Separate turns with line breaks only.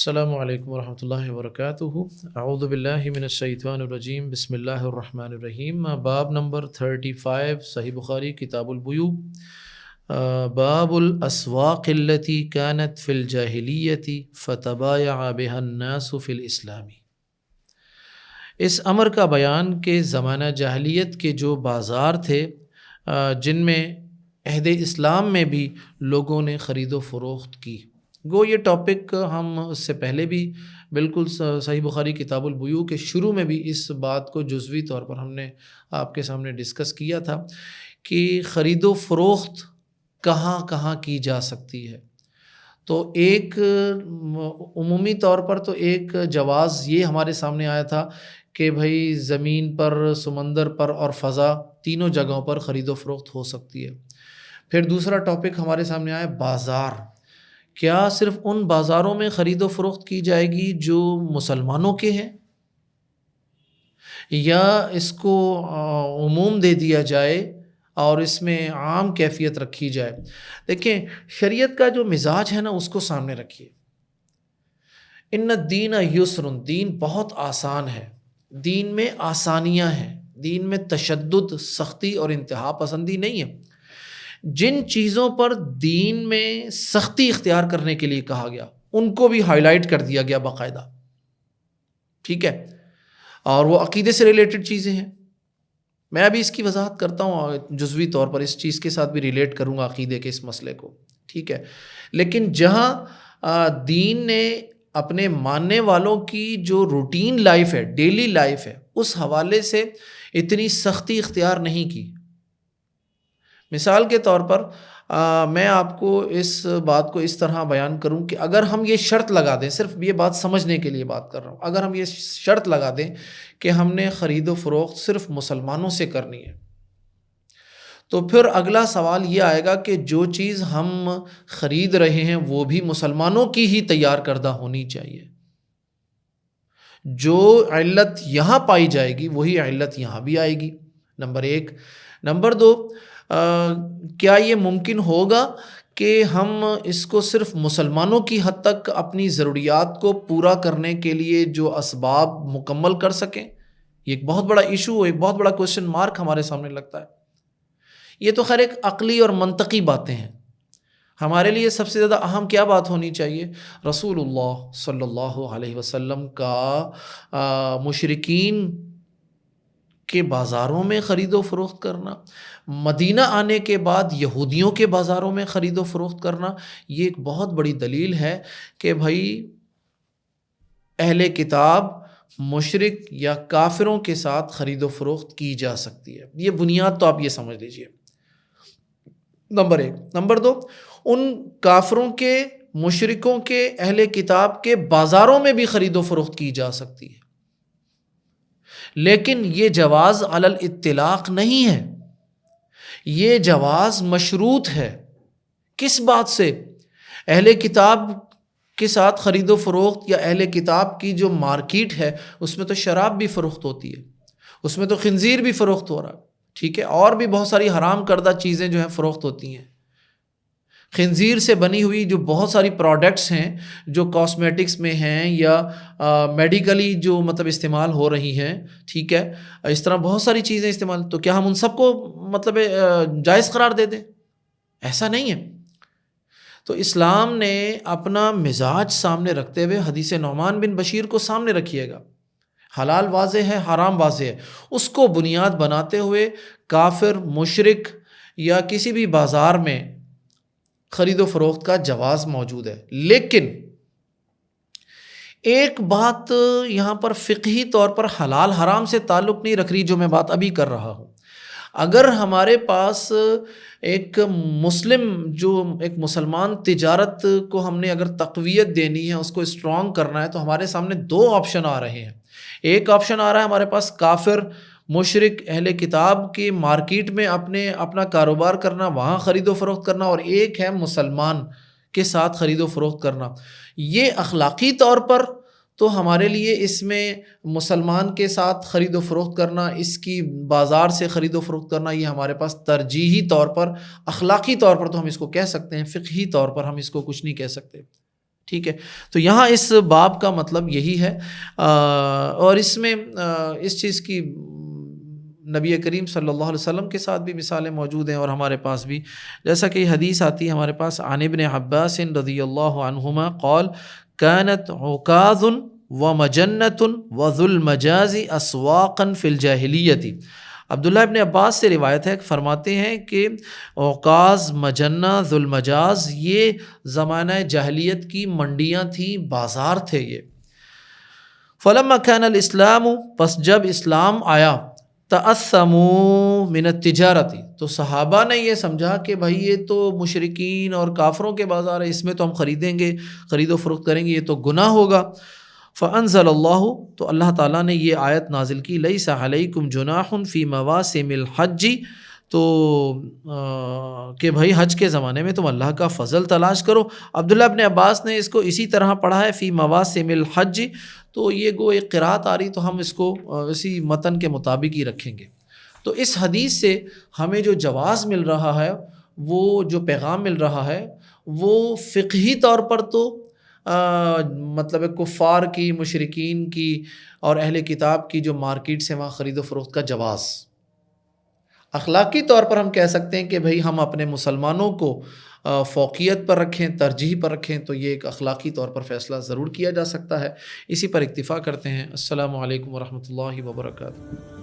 السلام علیکم ورحمۃ اللہ وبرکاتہ۔ اعوذ باللہ من الشیطان الرجیم، بسم اللہ الرحمن الرحیم۔ باب نمبر 35، صحیح بخاری کتاب البیوع، باب الاسواق التي كانت في الجاہلیۃ فتبايع بها الناس في الاسلام۔ اس امر کا بیان کہ زمانہ جاہلیت کے جو بازار تھے جن میں عہد اسلام میں بھی لوگوں نے خرید و فروخت کی۔ گو یہ ٹاپک ہم اس سے پہلے بھی بالکل صحیح بخاری کتاب البیوع کے شروع میں بھی اس بات کو جزوی طور پر ہم نے آپ کے سامنے ڈسکس کیا تھا کہ خرید و فروخت کہاں کہاں کی جا سکتی ہے۔ تو ایک عمومی طور پر تو ایک جواز یہ ہمارے سامنے آیا تھا کہ بھائی زمین پر، سمندر پر اور فضا تینوں جگہوں پر خرید و فروخت ہو سکتی ہے۔ پھر دوسرا ٹاپک ہمارے سامنے آیا بازار، کیا صرف ان بازاروں میں خرید و فروخت کی جائے گی جو مسلمانوں کے ہیں، یا اس کو عموم دے دیا جائے اور اس میں عام کیفیت رکھی جائے۔ دیکھیں شریعت کا جو مزاج ہے نا اس کو سامنے رکھیے۔ ان الدین یسر، دین بہت آسان ہے، دین میں آسانیاں ہیں، دین میں تشدد، سختی اور انتہا پسندی نہیں ہے۔ جن چیزوں پر دین میں سختی اختیار کرنے کے لیے کہا گیا ان کو بھی ہائی لائٹ کر دیا گیا باقاعدہ، ٹھیک ہے، اور وہ عقیدے سے ریلیٹڈ چیزیں ہیں۔ میں ابھی اس کی وضاحت کرتا ہوں جزوی طور پر، اس چیز کے ساتھ بھی ریلیٹ کروں گا عقیدے کے اس مسئلے کو، ٹھیک ہے۔ لیکن جہاں دین نے اپنے ماننے والوں کی جو روٹین لائف ہے، ڈیلی لائف ہے، اس حوالے سے اتنی سختی اختیار نہیں کی۔ مثال کے طور پر میں آپ کو اس بات کو اس طرح بیان کروں کہ اگر ہم یہ شرط لگا دیں، صرف یہ بات سمجھنے کے لیے بات کر رہا ہوں، اگر ہم یہ شرط لگا دیں کہ ہم نے خرید و فروخت صرف مسلمانوں سے کرنی ہے، تو پھر اگلا سوال یہ آئے گا کہ جو چیز ہم خرید رہے ہیں وہ بھی مسلمانوں کی ہی تیار کردہ ہونی چاہیے۔ جو علت یہاں پائی جائے گی وہی علت یہاں بھی آئے گی، نمبر ایک۔ نمبر دو، کیا یہ ممکن ہوگا کہ ہم اس کو صرف مسلمانوں کی حد تک اپنی ضروریات کو پورا کرنے کے لیے جو اسباب مکمل کر سکیں؟ یہ ایک بہت بڑا ایشو، ایک بہت بڑا کوشچن مارک ہمارے سامنے لگتا ہے۔ یہ تو خیر ایک عقلی اور منطقی باتیں ہیں۔ ہمارے لیے سب سے زیادہ اہم کیا بات ہونی چاہیے؟ رسول اللہ صلی اللہ علیہ وسلم کا مشرکین کے بازاروں میں خرید و فروخت کرنا، مدینہ آنے کے بعد یہودیوں کے بازاروں میں خرید و فروخت کرنا، یہ ایک بہت بڑی دلیل ہے کہ بھائی اہل کتاب، مشرک یا کافروں کے ساتھ خرید و فروخت کی جا سکتی ہے۔ یہ بنیاد تو آپ یہ سمجھ لیجئے، نمبر ایک۔ نمبر دو، ان کافروں کے، مشرکوں کے، اہل کتاب کے بازاروں میں بھی خرید و فروخت کی جا سکتی ہے، لیکن یہ جواز علی الاطلاق نہیں ہے، یہ جواز مشروط ہے۔ کس بات سے؟ اہل کتاب کے ساتھ خرید و فروخت یا اہل کتاب کی جو مارکیٹ ہے اس میں تو شراب بھی فروخت ہوتی ہے، اس میں تو خنزیر بھی فروخت ہو رہا ہے، ٹھیک ہے، اور بھی بہت ساری حرام کردہ چیزیں جو ہیں فروخت ہوتی ہیں۔ خنزیر سے بنی ہوئی جو بہت ساری پروڈکٹس ہیں جو کاسمیٹکس میں ہیں یا میڈیکلی جو مطلب استعمال ہو رہی ہیں، ٹھیک ہے، اس طرح بہت ساری چیزیں استعمال، تو کیا ہم ان سب کو مطلب جائز قرار دے دیں؟ ایسا نہیں ہے۔ تو اسلام نے اپنا مزاج سامنے رکھتے ہوئے حدیث نعمان بن بشیر کو سامنے رکھیے گا، حلال واضح ہے، حرام واضح ہے، اس کو بنیاد بناتے ہوئے کافر، مشرک یا کسی بھی بازار میں خرید و فروخت کا جواز موجود ہے۔ لیکن ایک بات یہاں پر فقہی طور پر حلال حرام سے تعلق نہیں رکھ رہی، جو میں بات ابھی کر رہا ہوں۔ اگر ہمارے پاس ایک مسلم، جو ایک مسلمان تجارت کو ہم نے اگر تقویت دینی ہے، اس کو اسٹرانگ کرنا ہے، تو ہمارے سامنے دو آپشن آ رہے ہیں۔ ایک آپشن آ رہا ہے ہمارے پاس کافر، مشرک، اہل کتاب کی مارکیٹ میں اپنا کاروبار کرنا، وہاں خرید و فروخت کرنا، اور ایک ہے مسلمان کے ساتھ خرید و فروخت کرنا۔ یہ اخلاقی طور پر تو ہمارے لیے اس میں مسلمان کے ساتھ خرید و فروخت کرنا، اس کی بازار سے خرید و فروخت کرنا، یہ ہمارے پاس ترجیحی طور پر، اخلاقی طور پر تو ہم اس کو کہہ سکتے ہیں، فقہی طور پر ہم اس کو کچھ نہیں کہہ سکتے۔ ٹھیک ہے، تو یہاں اس باب کا مطلب یہی ہے، اور اس میں اس چیز کی نبی کریم صلی اللہ علیہ وسلم کے ساتھ بھی مثالیں موجود ہیں، اور ہمارے پاس بھی، جیسا کہ حدیث آتی ہے ہمارے پاس عن ابن عباس رضی اللہ عنہما قال كانت عکاظ ومجنۃ وذو المجاز اسواقا فی الجاہلیۃ۔ عبداللہ ابن عباس سے روایت ہے، فرماتے ہیں کہ عکاظ، مجنہ، ذو المجاز یہ زمانہ جاہلیت کی منڈیاں تھیں، بازار تھے یہ۔ فلما كان الاسلام، پس جب اسلام آیا، تأثموا من التجارت، تو صحابہ نے یہ سمجھا کہ بھائی یہ تو مشرکین اور کافروں کے بازار ہے، اس میں تو ہم خریدیں گے، خرید و فروخت کریں گے، یہ تو گناہ ہوگا۔ فانزل اللہ، تو اللہ تعالیٰ نے یہ آیت نازل کی، لیس علیکم جناح فی مواسم الحج، تو کہ بھائی حج کے زمانے میں تم اللہ کا فضل تلاش کرو۔ عبداللہ ابن عباس نے اس کو اسی طرح پڑھا ہے، فی مواسم الحج، تو یہ گو ایک قرات آ رہی، تو ہم اس کو اسی متن کے مطابق ہی رکھیں گے۔ تو اس حدیث سے ہمیں جو جواز مل رہا ہے، وہ جو پیغام مل رہا ہے، وہ فقہی طور پر تو مطلب کفار کی، مشرکین کی اور اہل کتاب کی جو مارکیٹ سے وہاں خرید و فروخت کا جواز، اخلاقی طور پر ہم کہہ سکتے ہیں کہ بھئی ہم اپنے مسلمانوں کو فوقیت پر رکھیں، ترجیح پر رکھیں، تو یہ ایک اخلاقی طور پر فیصلہ ضرور کیا جا سکتا ہے۔ اسی پر اکتفا کرتے ہیں۔ السلام علیکم ورحمۃ اللہ وبرکاتہ۔